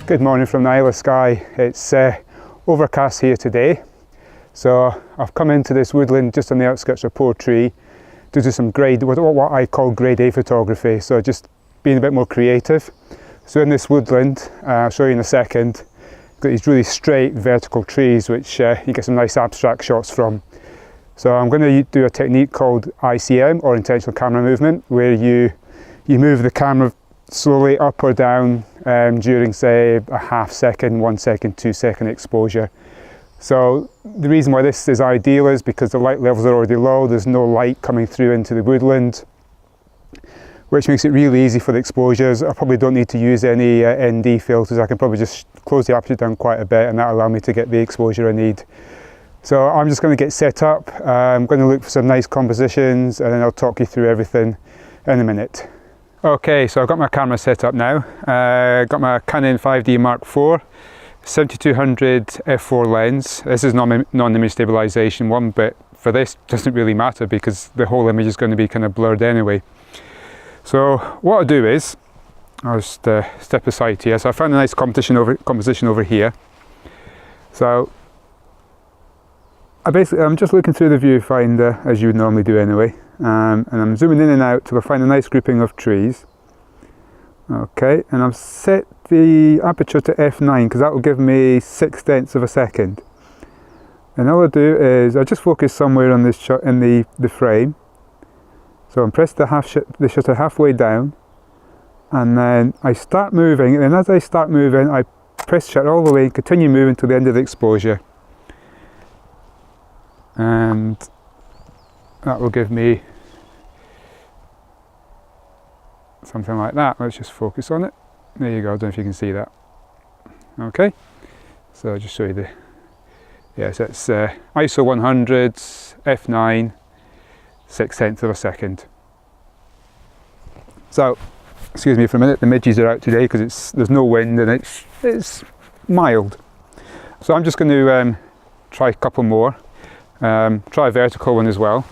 Good morning from the Isle of Skye. It's overcast here today, so I've come into this woodland just on the outskirts of Portree to do some what I call grade A photography, so just being a bit more creative. So in this woodland, I'll show you in a second, got these really straight vertical trees which you get some nice abstract shots from. So I'm going to do a technique called ICM, or intentional camera movement, where you move the camera slowly up or down during, say, a half second, 1 second, 2 second exposure. So the reason why this is ideal is because the light levels are already low, there's no light coming through into the woodland, which makes it really easy for the exposures. I probably don't need to use any ND filters. I can probably just close the aperture down quite a bit and that'll allow me to get the exposure I need. So I'm just going to get set up. I'm going to look for some nice compositions and then I'll talk you through everything in a minute. Okay, so I've got my camera set up now. Got my Canon 5D Mark IV, 7200 f4 lens. This is non-image stabilization one, but for this it doesn't really matter because the whole image is going to be kind of blurred anyway. So what I'll do is, I'll just step aside here. So I found a nice composition over here. So I'm just looking through the viewfinder as you would normally do anyway. And I'm zooming in and out till I find a nice grouping of trees. Okay, and I've set the aperture to f9 because that will give me 6/10 of a second. And all I do is I just focus somewhere on this shot in the frame. So I'm pressed the shutter halfway down, and then I start moving. And as I start moving, I press the shutter all the way and continue moving to the end of the exposure. And that will give me something like that. Let's just focus on it. There you go, I don't know if you can see that. Okay, so I'll just show you the, yes, it's ISO 100, f9, 6/10 of a second. So, excuse me for a minute, the midges are out today because there's no wind and it's mild. So I'm just going to try a couple more. Try a vertical one as well.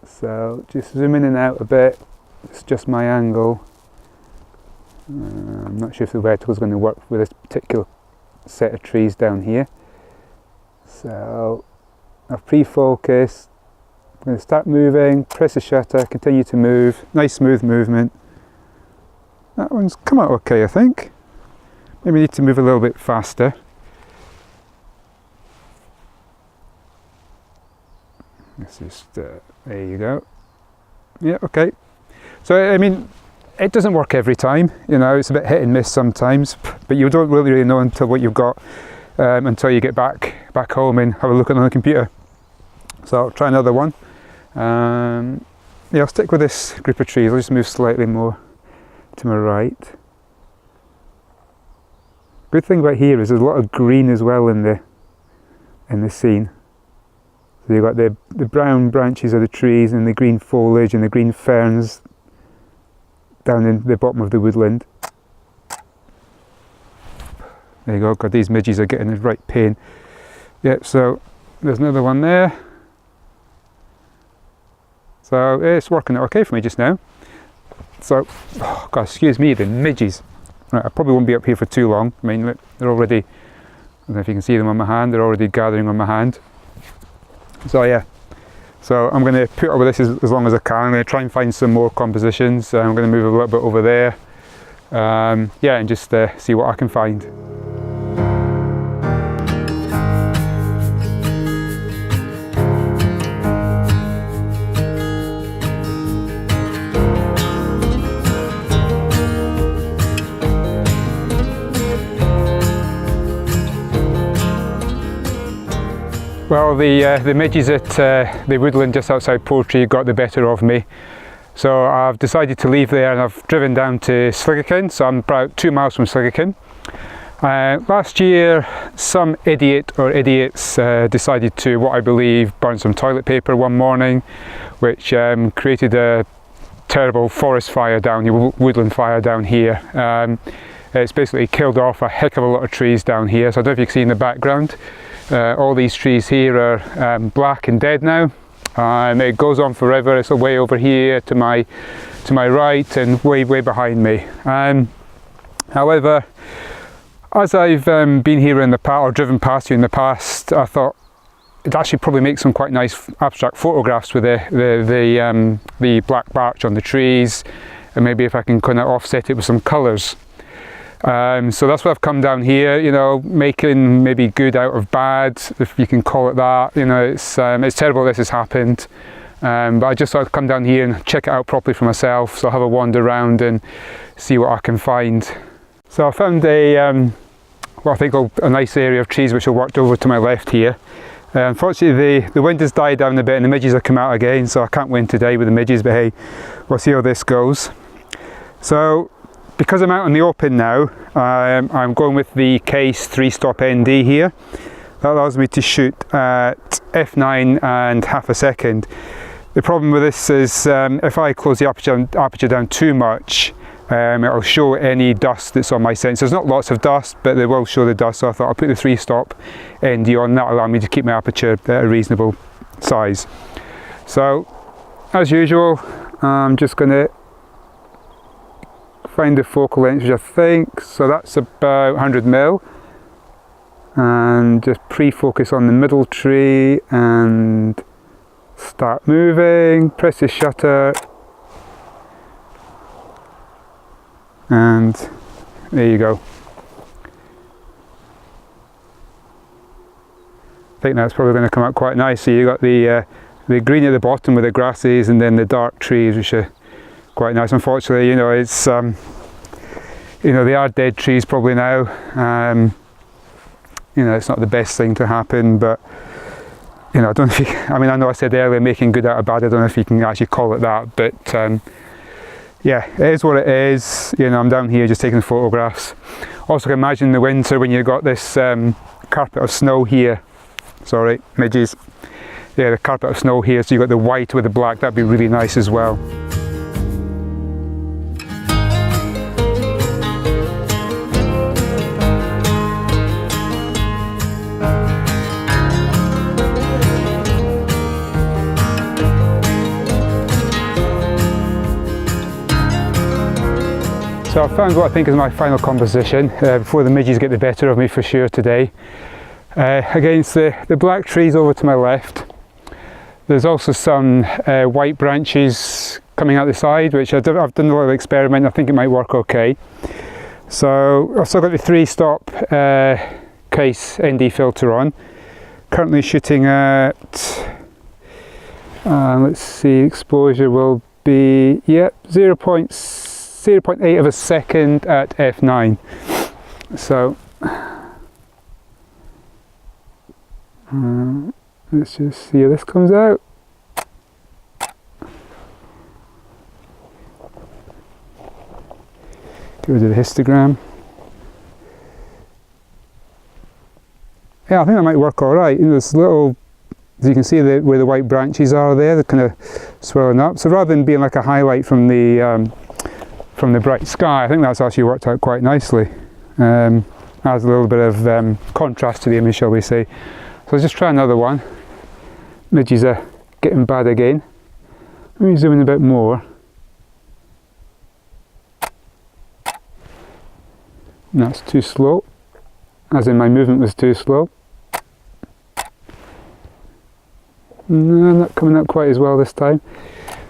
So just zoom in and out a bit, it's just my angle. I'm not sure if the vertical is going to work with this particular set of trees down here. So I've pre-focused, I'm going to start moving, press the shutter, continue to move, nice smooth movement. That one's come out okay, I think. Maybe need to move a little bit faster. Let's just, there you go. Yeah, okay. So, I mean, it doesn't work every time, you know, it's a bit hit and miss sometimes, but you don't really know until what you've got, until you get back home and have a look at it on the computer. So I'll try another one. Yeah, I'll stick with this group of trees. I'll just move slightly more to my right. Good thing about here is there's a lot of green as well in the scene. So you've got the brown branches of the trees and the green foliage and the green ferns down in the bottom of the woodland. There you go, God, these midges are getting a right pain. Yep, so there's another one there. So it's working okay for me just now. So, oh God, excuse me, the midges. Right, I probably won't be up here for too long. I mean, look, they're already, I don't know if you can see them on my hand, they're already gathering on my hand. So yeah, so I'm going to put up with this as long as I can. I'm going to try and find some more compositions. I'm going to move a little bit over there. Yeah, and just see what I can find. Well, the midges at the woodland just outside Portree got the better of me. So I've decided to leave there and I've driven down to Sligachan, so I'm about 2 miles from Sligachan. Last year, some idiot or idiots decided to, what I believe, burn some toilet paper one morning, which created a terrible forest fire down here, woodland fire down here. It's basically killed off a heck of a lot of trees down here, so I don't know if you can see in the background. All these trees here are black and dead now. It goes on forever. It's way over here to my right and way behind me. However, as I've been here in the past, or driven past you in the past, I thought it'd actually probably make some quite nice abstract photographs with the black bark on the trees, and maybe if I can kind of offset it with some colours. So that's why I've come down here, you know, making maybe good out of bad, if you can call it that. You know, it's terrible this has happened, but I just thought I'd come down here and check it out properly for myself, so I'll have a wander around and see what I can find. So I found what I think a nice area of trees which are worked over to my left here. Unfortunately the wind has died down a bit and the midges have come out again, so I can't win today with the midges, but hey, we'll see how this goes. So because I'm out in the open now, I'm going with the Case 3-stop ND here. That allows me to shoot at f9 and half a second. The problem with this is if I close the aperture down too much, it'll show any dust that's on my sensor. There's not lots of dust, but they will show the dust, so I thought I'll put the 3-stop ND on. That'll allow me to keep my aperture at a reasonable size. So, as usual, I'm just going to find the focal length, which I think, so that's about 100mm, and just pre-focus on the middle tree and start moving, press the shutter, and there you go. I think that's probably going to come out quite nice. So you got the green at the bottom with the grasses, and then the dark trees, which are quite nice. Unfortunately, you know, it's you know, they are dead trees probably now. You know, it's not the best thing to happen, but you know, I don't know if you, I mean, I know I said earlier making good out of bad. I don't know if you can actually call it that, but yeah, it is what it is. You know, I'm down here just taking photographs. Also, can imagine the winter when you've got this carpet of snow here. Sorry, midges. Yeah, the carpet of snow here, so you've got the white with the black. That'd be really nice as well. So I found what I think is my final composition before the midges get the better of me for sure today. Against the black trees over to my left, there's also some white branches coming out the side, which I've done a little experiment. I think it might work okay. So I've still got the 3-stop Case ND filter on. Currently shooting at, let's see, exposure will be, yep, 0.8 of a second at f9. So let's just see how this comes out. Get rid of the histogram. Yeah, I think that might work all right. You know, this little, as you can see where the white branches are there, they're kind of swelling up. So rather than being like a highlight from the bright sky, I think that's actually worked out quite nicely. Adds a little bit of contrast to the image, shall we say. So let's just try another one. Midges are getting bad again. Let me zoom in a bit more. That's too slow, as in my movement was too slow. No, not coming out quite as well this time.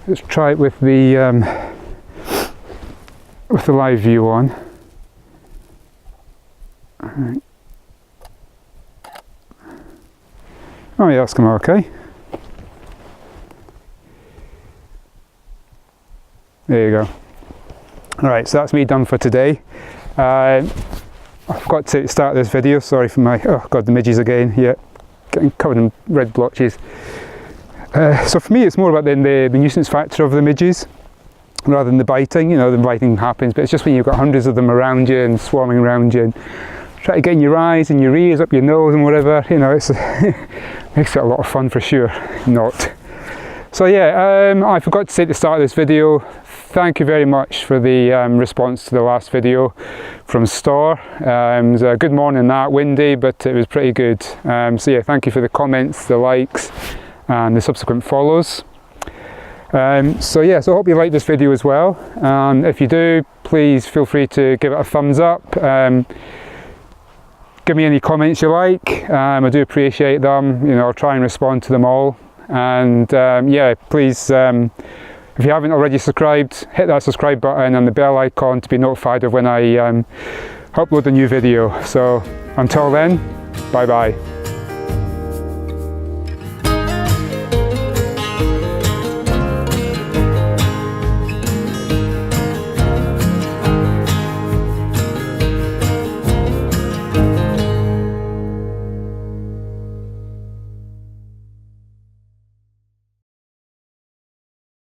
Let's try it with the live view on. Right. Oh yeah, that's come out okay. There you go. Alright, so that's me done for today. I forgot to start this video, sorry for my, oh god, the midges again, yeah, getting covered in red blotches. So for me it's more about the nuisance factor of the midges, rather than the biting. You know, the biting happens, but it's just when you've got hundreds of them around you and swarming around you and try to get in your eyes and your ears, up your nose and whatever, you know, it's makes it a lot of fun for sure. Not. So yeah, I forgot to say at the start of this video, thank you very much for the response to the last video from Storr. It was a good morning, that windy, but it was pretty good. So yeah, thank you for the comments, the likes and the subsequent follows. So yeah, so I hope you like this video as well. If you do, please feel free to give it a thumbs up. Give me any comments you like. I do appreciate them. You know, I'll try and respond to them all. And yeah, please, if you haven't already subscribed, hit that subscribe button and the bell icon to be notified of when I upload a new video. So until then, bye bye.